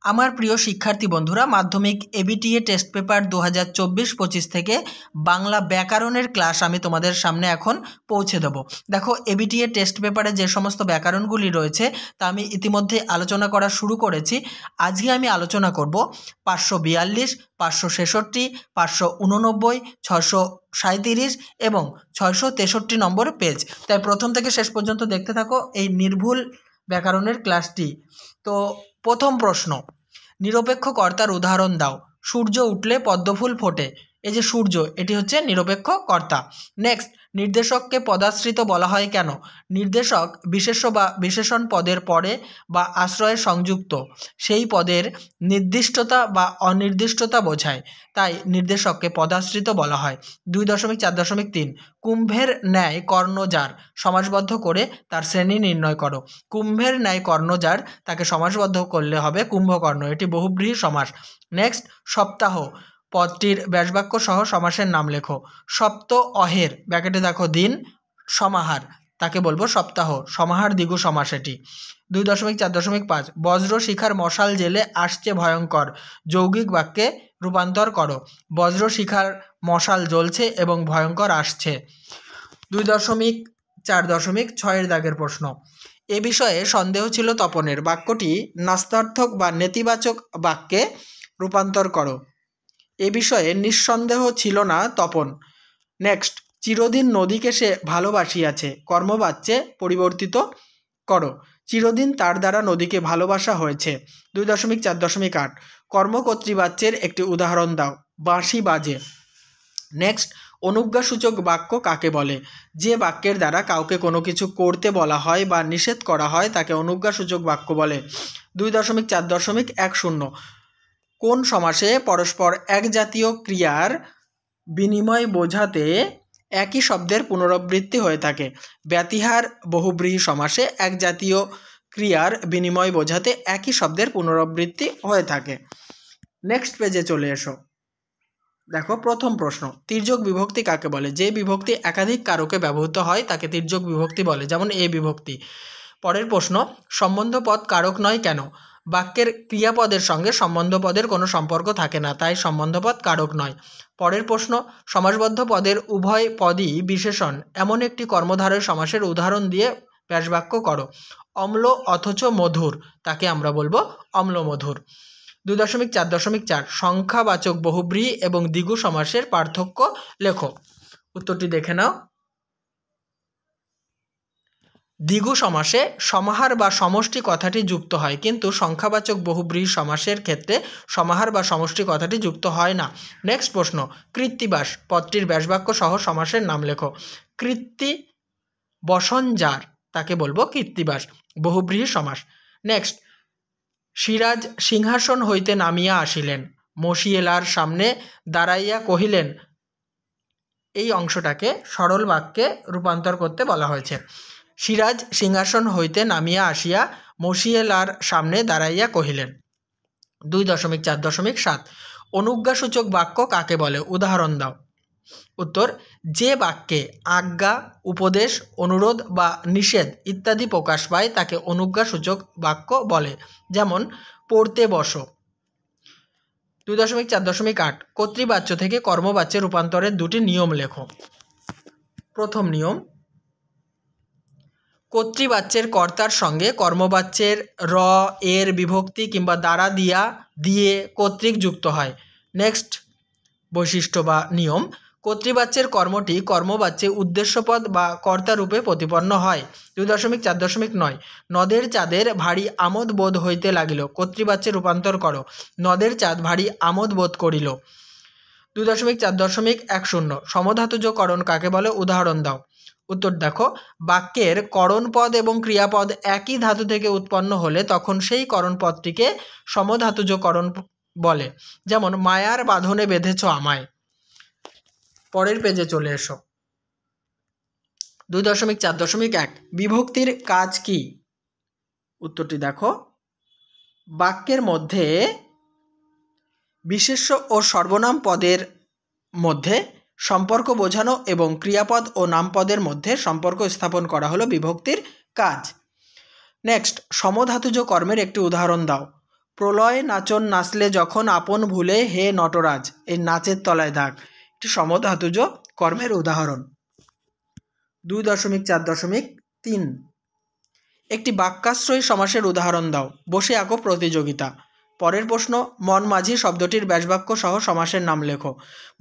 আমার প্রিয় শিক্ষার্থী বন্ধুরা, মাধ্যমিক এবিটিএ টেস্ট পেপার 2024-25 থেকে বাংলা ব্যাকরণের ক্লাস আমি তোমাদের সামনে এখন পৌঁছে দেব। দেখো, এবিটিএ টেস্ট পেপারে যে সমস্ত ব্যাকরণগুলি রয়েছে তা আমি ইতিমধ্যে আলোচনা করা শুরু করেছি। আজকে আমি আলোচনা করব 542, 566, 589, 637 এবং 663 নম্বর পেজ। তাই প্রথম থেকে শেষ পর্যন্ত দেখতে থাকো এই নির্ভুল ব্যাকরণের ক্লাসটি। তো প্রথম প্রশ্ন, নিরপেক্ষ কর্তার উদাহরণ দাও। সূর্য উঠলে পদ্মফুল ফোটে। এই যে সূর্য, এটি হচ্ছে নিরপেক্ষ কর্তা। নেক্সট, নির্দেশককে পদাশ্রিত বলা হয় কেন? নির্দেশক বিশেষ্য বা বিশেষণ পদের পরে বা আশ্রয়ে সংযুক্ত সেই পদের নির্দিষ্টতা বা অনির্দিষ্টতা বোঝায়, তাই নির্দেশককে পদাশ্রিত বলা হয়। 2.4.3 কুম্ভের ন্যায় কর্ণ যার, সমাসবদ্ধ করে তার শ্রেণী নির্ণয় করো। কুম্ভের ন্যায় কর্ণ যার, তাকে সমাসবদ্ধ করলে হবে কুম্ভকর্ণ, এটি বহুব্রীহি সমাস। নেক্সট, সপ্তাহ পদটির ব্যাসবাক্য সহ সমাসের নাম লেখো। সপ্ত অহের, ব্যাকেটে দেখো দিন, সমাহার, তাকে বলবো সপ্তাহ, সমাহার দ্বিগু সমাস এটি। 2.4.5 বজ্র শিখার মশাল জেলে আসছে ভয়ঙ্কর, যৌগিক বাক্যে রূপান্তর করো। বজ্র শিখার মশাল জ্বলছে এবং ভয়ঙ্কর আসছে। 2.4.6 দাগের প্রশ্ন, এ বিষয়ে সন্দেহ ছিল তপনের, বাক্যটি নাস্তার্থক বা নেতিবাচক বাক্যে রূপান্তর করো। এ বিষয়ে নিঃসন্দেহ ছিল না তপন। নেক্সট, চিরদিন নদীকে সে ভালোবাসিয়াছে, কর্মবাচ্যে পরিবর্তিত করো। চিরদিন তার দ্বারা নদীকে ভালোবাসা হয়েছে। 2.4.8 কর্মকর্তৃবাচ্যের একটি উদাহরণ দাও। বাঁশি বাজে। নেক্সট, অনুজ্ঞাসূচক বাক্য কাকে বলে? যে বাক্যের দ্বারা কাউকে কোনো কিছু করতে বলা হয় বা নিষেধ করা হয় তাকে অনুজ্ঞাসূচক বাক্য বলে। 2.4.10 কোন সমাসে পরস্পর এক জাতীয় ক্রিয়ার বিনিময় বোঝাতে একই শব্দের পুনরাবৃত্তি হয়ে থাকে? ব্যতিহার বহুব্রীহি সমাসে এক জাতীয় ক্রিয়ার বিনিময় বোঝাতে একই শব্দের পুনরাবৃত্তি হয়ে থাকে। নেক্সট পেজে চলে এসো। দেখো প্রথম প্রশ্ন, তির্যক বিভক্তি কাকে বলে? যে বিভক্তি একাধিক কারকে ব্যবহৃত হয় তাকে তির্যক বিভক্তি বলে, যেমন এ বিভক্তি। পরের প্রশ্ন, সম্বন্ধ পদ কারক নয় কেন? বাক্যের ক্রিয়াপদের সঙ্গে সম্বন্ধ পদের কোনো সম্পর্ক থাকে না, তাই সম্বন্ধ পদ কারক নয়। পরের প্রশ্ন, সমাসবদ্ধ পদের উভয় পদই বিশেষণ এমন একটি কর্মধারয় সমাসের উদাহরণ দিয়ে ব্যাসবাক্য করো। অম্ল অথচ মধুর, তাকে আমরা বলবো অম্লমধুর। 2.4.4 সংখ্যাবাচক বহুব্রীহি এবং দ্বিগু সমাসের পার্থক্য লেখো। উত্তরটি দেখে নাও। দ্বিগু সমাসে সমাহার বা সমষ্টি কথাটি যুক্ত হয়, কিন্তু সংখ্যাবাচক বহুব্রীহি সমাসের ক্ষেত্রে সমাহার বা সমষ্টি কথাটি যুক্ত হয় না। নেক্সট প্রশ্ন, কৃত্তিবাস পদটির ব্যাসবাক্য সহ সমাসের নাম লেখো। কৃত্তি বসন যার, তাকে বলবো কৃত্তিবাস, বহুব্রীহি সমাস। নেক্সট, সিরাজ সিংহাসন হইতে নামিয়া আসিলেন, মশিয়েলার সামনে দাঁড়াইয়া কহিলেন, এই অংশটাকে সরল বাক্যে রূপান্তর করতে বলা হয়েছে। সিরাজ সিংহাসন হইতে নামিয়া আসিয়া মশিয়েলার সামনে দাঁড়াইয়া কহিলেন। 2.4.7 অনুজ্ঞাসূচক বাক্য কাকে বলে? উদাহরণ দাও। উত্তর, যে বাক্যে আজ্ঞা, উপদেশ, অনুরোধ বা নিষেধ ইত্যাদি প্রকাশ পায় তাকে অনুজ্ঞাসূচক বাক্য বলে, যেমন পড়তে বসো। 2.4.8 কর্তৃবাচ্য থেকে কর্মবাচ্যে রূপান্তরের দুটি নিয়ম লেখো। প্রথম নিয়ম, কর্তৃবাচ্যের কর্তার সঙ্গে কর্মবাচ্যের র, এর বিভক্তি কিংবা দ্বারা, দিয়া, দিয়ে, কর্তৃক যুক্ত হয়। নেক্সট বৈশিষ্ট্য বা নিয়ম, কর্তৃবাচ্যের কর্মটি কর্মবাচ্যে উদ্দেশ্যপদ বা কর্তারূপে প্রতিপন্ন হয়। 2.4.9 নদের চাঁদের ভারী আমোদ বোধ হইতে লাগিল, কর্তৃবাচ্যে রূপান্তর করো। নদের চাঁদ ভারী আমোদ বোধ করিল। 2.4.10 সমধাতুজকরণ কাকে বলে? উদাহরণ দাও। উত্তর দেখো, বাক্যের করণপদ এবং ক্রিয়াপদ একই ধাতু থেকে উৎপন্ন হলে তখন সেই করণপদটিকে সমধাতুজকরণ বলে, যেমন মায়ার বাঁধনে বেঁধেছ আমায়। পরের পেজে চলে এসো। 2.4.1 বিভক্তির কাজ কি? উত্তরটি দেখো, বাক্যের মধ্যে বিশেষ্য ও সর্বনাম পদের মধ্যে সম্পর্ক বোঝানো এবং ক্রিয়াপদ ও নামপদের মধ্যে সম্পর্ক স্থাপন করা হলো বিভক্তির কাজ। নেক্সট, সমধাতুজ কর্মের একটি উদাহরণ দাও। প্রলয় নাচন নাচলে যখন আপন ভুলে হে নটরাজ, এই নাচের তলায় দাগ একটি সমধাতুজ কর্মের উদাহরণ। 2.4.3 একটি বাক্যাশ্রয়ী সমাসের উদাহরণ দাও। বসে আঁকো প্রতিযোগিতা। পরের প্রশ্ন, মন মাঝি শব্দটির ব্যাসবাক্য সহ সমাসের নাম লেখো।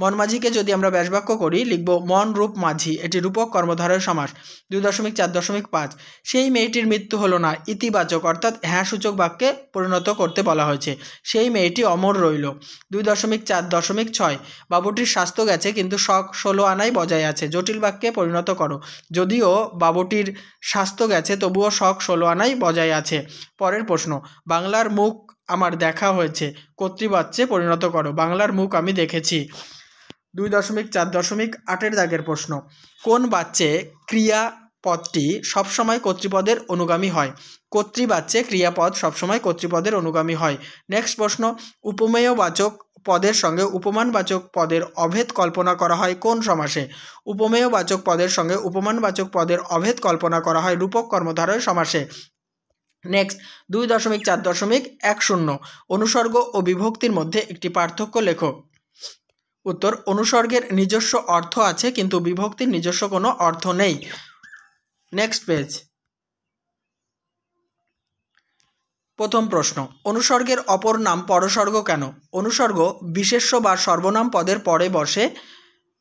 মন মাঝিকে যদি আমরা ব্যাসবাক্য করি লিখব মন রূপ মাঝি, এটি রূপক কর্মধারয় সমাস। 2.4.5 সেই মেয়েটির মৃত্যু হলো না ইতিবাচক অর্থাৎ হ্যাঁ সূচক বাক্যে পরিণত করতে বলা হয়েছে, সেই মেয়েটি অমর রইল। 2.4.6 বাবুটির স্বাস্থ্য গেছে কিন্তু শখ 16 আনাই বজায় আছে, জটিল বাক্যে পরিণত করো। যদিও বাবুটির স্বাস্থ্য গেছে তবুও শখ 16 আনাই বজায় আছে। পরের প্রশ্ন, বাংলার মুখ আমার দেখা হয়েছে কর্তৃবাচ্যে পরিণত করো। বাংলার মুখ আমি দেখেছি। 2.4.8 দাগের প্রশ্ন, কোন বাচ্যে ক্রিয়াপদটি সবসময় কর্তৃপদের অনুগামী হয়? কর্তৃবাচ্যে ক্রিয়াপদ সবসময় কর্তৃপদের অনুগামী হয়। নেক্সট প্রশ্ন, উপমেয়বাচক পদের সঙ্গে উপমানবাচক পদের অভেদ কল্পনা করা হয় কোন সমাসে? উপমেয়বাচক পদের সঙ্গে উপমানবাচক পদের অভেদ কল্পনা করা হয় রূপক কর্মধারয় সমাসে। নেক্সট 2.4.10 অনুসর্গ ও বিভক্তির মধ্যে একটি পার্থক্য লেখো। উত্তর, অনুসর্গের নিজস্ব অর্থ আছে কিন্তু বিভক্তির নিজস্ব কোনো অর্থ নেই। Next page. প্রথম প্রশ্ন, অনুসর্গের অপর নাম পরসর্গ কেন? অনুসর্গ বিশেষ্য বা সর্বনাম পদের পরে বসে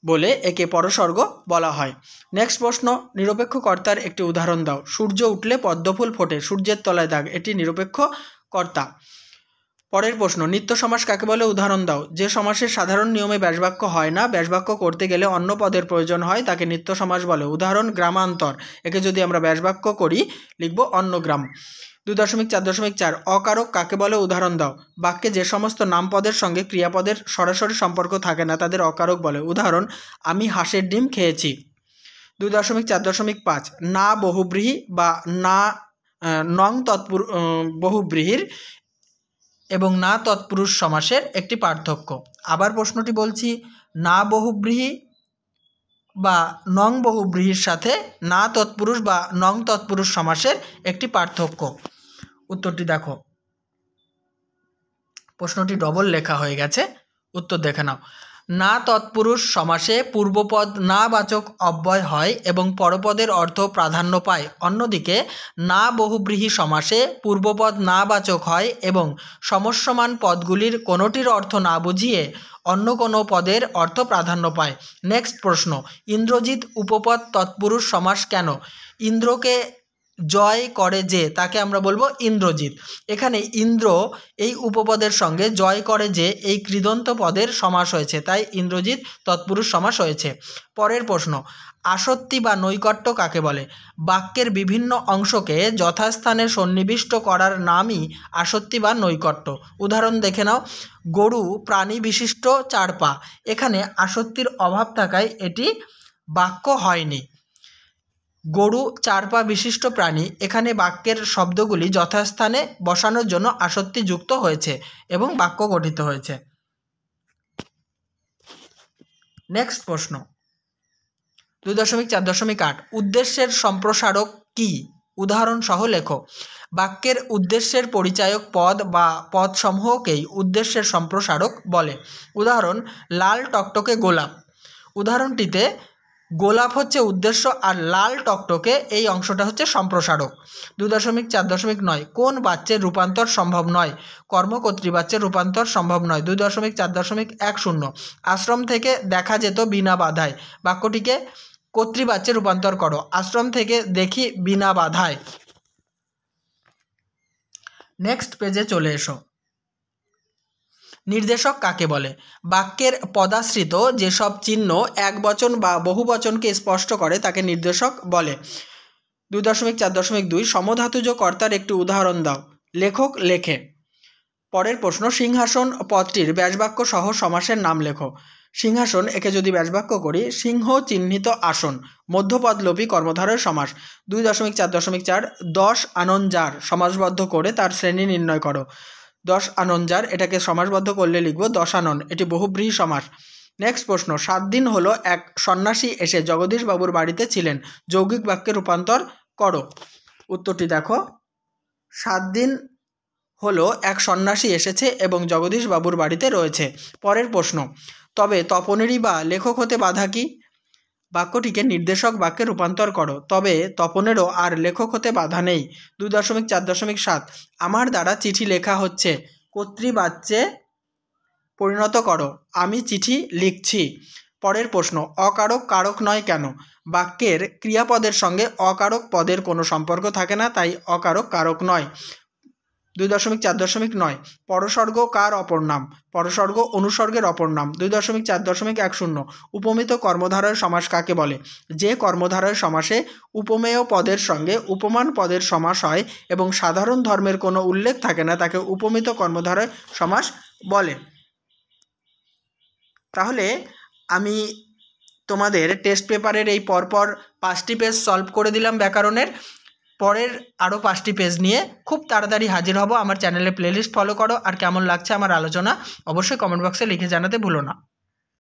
বলে একে পরসর্গ বলা হয়। নেক্সট প্রশ্ন, নিরপেক্ষ কর্তার একটি উদাহরণ দাও। সূর্য উঠলে পদ্মফুল ফোটে, সূর্যের তলায় দাগ, এটি নিরপেক্ষ কর্তা। পরের প্রশ্ন, নিত্য সমাস কাকে বলে? উদাহরণ দাও। যে সমাসের সাধারণ নিয়মে ব্যাসবাক্য হয় না, ব্যাসবাক্য করতে গেলে অন্য পদের প্রয়োজন হয়, তাকে নিত্য সমাস বলে। উদাহরণ গ্রামান্তর, একে যদি আমরা ব্যাসবাক্য করি লিখব অন্নগ্রাম। 2.4.4 অকারক কাকে বলে? উদাহরণ দাও। বাক্যে যে সমস্ত নামপদের সঙ্গে ক্রিয়াপদের সরাসরি সম্পর্ক থাকে না তাদের অকারক বলে। উদাহরণ, আমি হাঁসের ডিম খেয়েছি। 2.4.5 না বহুব্রীহি বা না নং বহুব্রীহির এবং না তৎপুরুষ সমাসের একটি পার্থক্য। আবার প্রশ্নটি বলছি, না বহুব্রীহি বা নং বহুব্রীহির সাথে না তৎপুরুষ বা নং তৎপুরুষ সমাসের একটি পার্থক্য। উত্তরটি দেখো, প্রশ্নটি ডবল লেখা হয়ে গেছে, উত্তর দেখে নাও। না তৎপুরুষ সমাসে পূর্বপদ না বাচক অব্যয় হয় এবং পরপদের অর্থ প্রাধান্য পায়। অন্যদিকে না বহুব্রীহি সমাসে পূর্বপদ না বাচক হয় এবং সমস্যমান পদগুলির কোনোটির অর্থ না বুঝিয়ে অন্য কোনো পদের অর্থ প্রাধান্য পায়। নেক্সট প্রশ্ন, ইন্দ্রজিৎ উপপদ তৎপুরুষ সমাস কেন? ইন্দ্রকে জয় করে যে তাকে আমরা বলবো ইন্দ্রজিৎ। এখানে ইন্দ্র এই উপপদের সঙ্গে জয় করে যে এই কৃদন্ত পদের সমাস হয়েছে, তাই ইন্দ্রজিৎ তৎপুরুষ সমাস হয়েছে। পরের প্রশ্ন, আসত্তি বা নৈকট্য কাকে বলে? বাক্যের বিভিন্ন অংশকে যথাস্থানে সন্নিবিষ্ট করার নামই আসত্তি বা নৈকট্য। উদাহরণ দেখে নাও, গরু প্রাণী বিশিষ্ট 4 পা, এখানে আসত্তির অভাব থাকায় এটি বাক্য হয়নি। গরু 4 পা বিশিষ্ট প্রাণী, এখানে বাক্যের শব্দগুলি যথাস্থানে বসানোর জন্য আসক্তি যুক্ত হয়েছে এবং বাক্য গঠিত হয়েছে। নেক্সট প্রশ্ন 2.4.8 উদ্দেশ্যের সম্প্রসারক কি? উদাহরণ সহ লেখো। বাক্যের উদ্দেশ্যের পরিচায়ক পদ বা পদসমূহকেই উদ্দেশ্যের সম্প্রসারক বলে। উদাহরণ, লাল টকটকে গোলাপ। উদাহরণটিতে গোলাপ হচ্ছে উদ্দেশ্য আর লাল টকটকে এই অংশটা হচ্ছে সম্প্রসারক। 2.4.9 কোন বাচ্যের রূপান্তর সম্ভব নয়? কর্মকর্তৃবাচ্যের রূপান্তর সম্ভব নয়। 2.4.10 আশ্রম থেকে দেখা যেত বিনা বাধায়, বাক্যটিকে কর্তৃবাচ্যে রূপান্তর করো। আশ্রম থেকে দেখি বিনা বাধায়। নেক্সট পেজে চলে এসো। নির্দেশক কাকে বলে? বাক্যের পদাশ্রিত যেসব চিহ্ন একবচন বা বহুবচনকে স্পষ্ট করে তাকে নির্দেশক বলে। 2.4.2 সমধাতুজ কর্তার একটি উদাহরণ দাও। লেখক লেখে। পরের প্রশ্ন, সিংহাসন পদটির ব্যাসবাক্য সহ সমাসের নাম লেখো। সিংহাসন, একে যদি ব্যাসবাক্য করি সিংহ চিহ্নিত আসন, মধ্যপদলোপী কর্মধারয় সমাস। 2.4.4 10 আনঞ্জার সমাসবদ্ধ করে তার শ্রেণী নির্ণয় করো। 10 আনঞ্জার, এটাকে সমাসবদ্ধ করলে লিখব 10 আনন, এটি বহুব্রীহি সমাস। নেক্সট প্রশ্ন, 7 দিন হলো এক সন্ন্যাসী এসে জগদীশবাবুর বাড়িতে ছিলেন, যৌগিক বাক্যে রূপান্তর করো। উত্তরটি দেখো, 7 দিন হলো এক সন্ন্যাসী এসেছে এবং জগদীশ বাবুর বাড়িতে রয়েছে। পরের প্রশ্ন, তবে তপনেরই বা লেখক হতে বাধা কি? বাক্যটিকে নির্দেশক বাক্যে রূপান্তর করো। তবে তপনেরও আর লেখক হতে বাধা নেই। 2.4.7 আমার দ্বারা চিঠি লেখা হচ্ছে কর্তৃবাচ্যে পরিণত করো। আমি চিঠি লিখছি। পরের প্রশ্ন, অকারক কারক নয় কেন? বাক্যের ক্রিয়াপদের সঙ্গে অকারক পদের কোনো সম্পর্ক থাকে না, তাই অকারক কারক নয়। 2.4.9 পরসর্গ কার অপর নাম? পরসর্গ অনুসর্গের অপর নাম। 2.4.10 উপমিত কর্মধারয় সমাস কাকে বলে? যে কর্মধারয় সমাসে উপমেয় পদের সঙ্গে উপমান পদের সমাস হয় এবং সাধারণ ধর্মের কোনো উল্লেখ থাকে না তাকে উপমিত কর্মধারয় সমাস বলে। তাহলে আমি তোমাদের টেস্ট পেপারের এই পরপর 5টি পেজ সলভ করে দিলাম ব্যাকরণের। পরের আরও 5টি পেজ নিয়ে খুব তাড়াতাড়ি হাজির হব। আমার চ্যানেলে প্লেলিস্ট ফলো করো। আর কেমন লাগছে আমার আলোচনা অবশ্যই কমেন্ট বক্সে লিখে জানাতে ভুলো না।